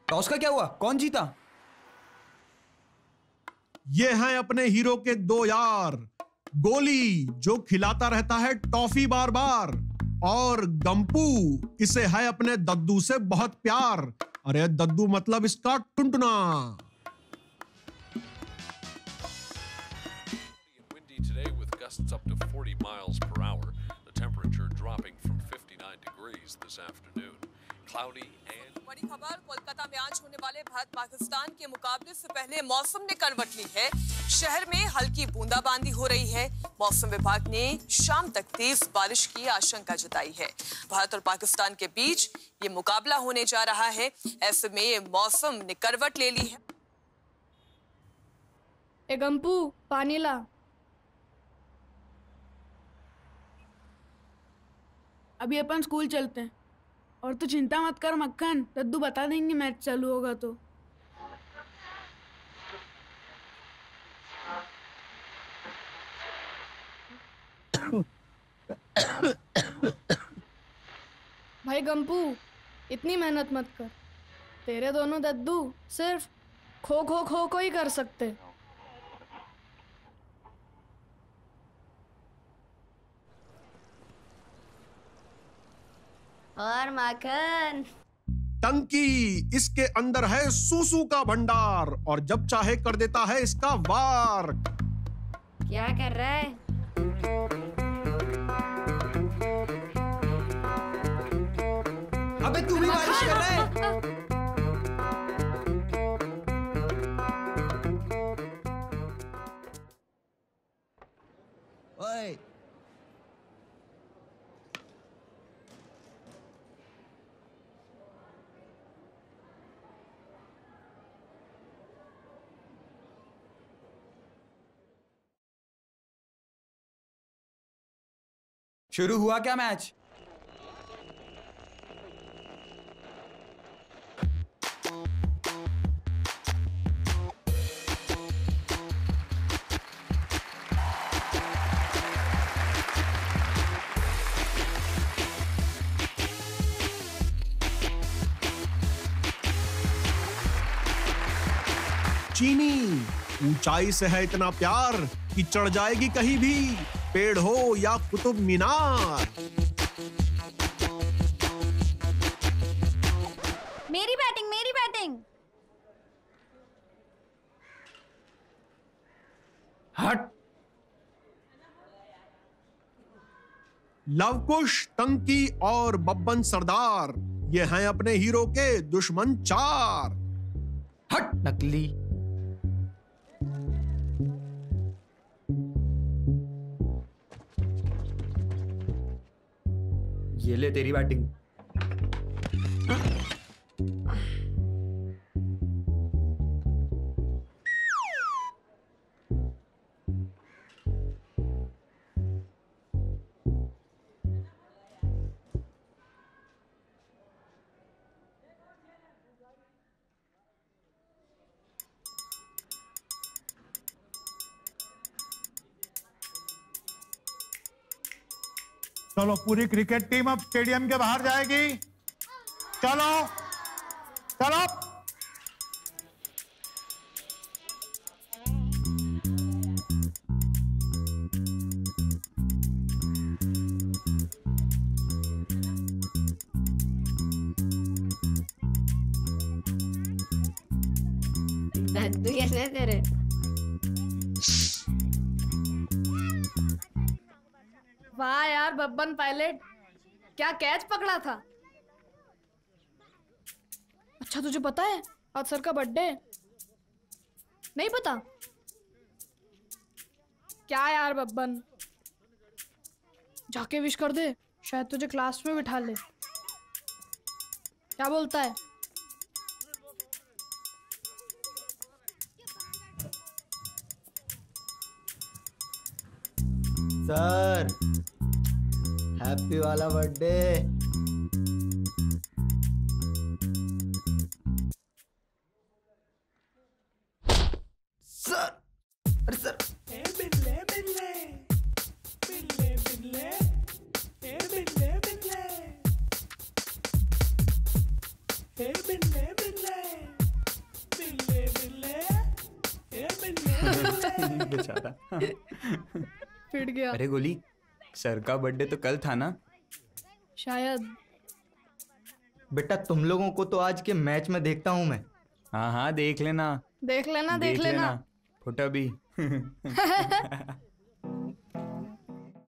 Toss का क्या हुआ? कौन जीता? ये हैं अपने हीरो के दो यार, गोली जो खिलाता रहता है टॉफी बार बार, और गंपू, इसे है अपने दद्दू से बहुत प्यार। अरे दद्दू मतलब इसका टुनटुना। Today with gusts up to 40 miles per hour, the temperature dropping from 59 degrees this afternoon. Cloudy and बड़ी खबर, कोलकाता में आज होने वाले भारत पाकिस्तान के मुकाबले से पहले मौसम ने करवट ली है। शहर में हल्की बूंदाबांदी हो रही है। मौसम विभाग ने शाम तक तेज बारिश की आशंका जताई है। भारत और पाकिस्तान के बीच ये मुकाबला होने जा रहा है। ऐसे में मौसम ने करवट ले ली है। ए गंपू, पानी ला। अभी अपन स्कूल चलते हैं। और तू चिंता मत कर मक्खन, दद्दू बता देंगे मैच चालू होगा तो। भाई गंपू, इतनी मेहनत मत कर। तेरे दोनों दद्दू सिर्फ खो खो खो को ही कर सकते। और माखन टंकी, इसके अंदर है सूसू का भंडार, और जब चाहे कर देता है इसका वार। क्या कर रहा है? अबे तू भी बारिश कर रहा है? ओए, शुरू हुआ क्या मैच? चीनी, ऊंचाई से है इतना प्यार कि चढ़ जाएगी कहीं भी, पेड़ हो या कुतुब मीनार। मेरी बैटिंग, मेरी बैटिंग। हट। लवकुश, टंकी और बब्बन सरदार, ये हैं अपने हीरो के दुश्मन चार। हट नकली। ये ले तेरी बैटिंग। चलो, पूरी क्रिकेट टीम अब स्टेडियम के बाहर जाएगी। चलो चलो। दद्दू कैसे है तेरे? वाह यार बब्बन पायलट, क्या कैच पकड़ा था। अच्छा तुझे पता है आज सर का बर्थडे? नहीं पता? क्या यार बब्बन, जाके विश कर दे, शायद तुझे क्लास में बिठा ले। क्या बोलता है? सर, हैप्पी वाला बर्थडे। सर, अरे सर। बिल्ले बिल्ले बिल्ले बिल्ले बिल्ले बिल्ले बिल्ले बिल्ले बेचारा। फिट गया अरे गोली, सर का बर्थडे तो कल था ना? शायद। बेटा तुम लोगों को तो आज के मैच में देखता हूं मैं। हाँ हाँ, देख लेना देख लेना। फोटो भी।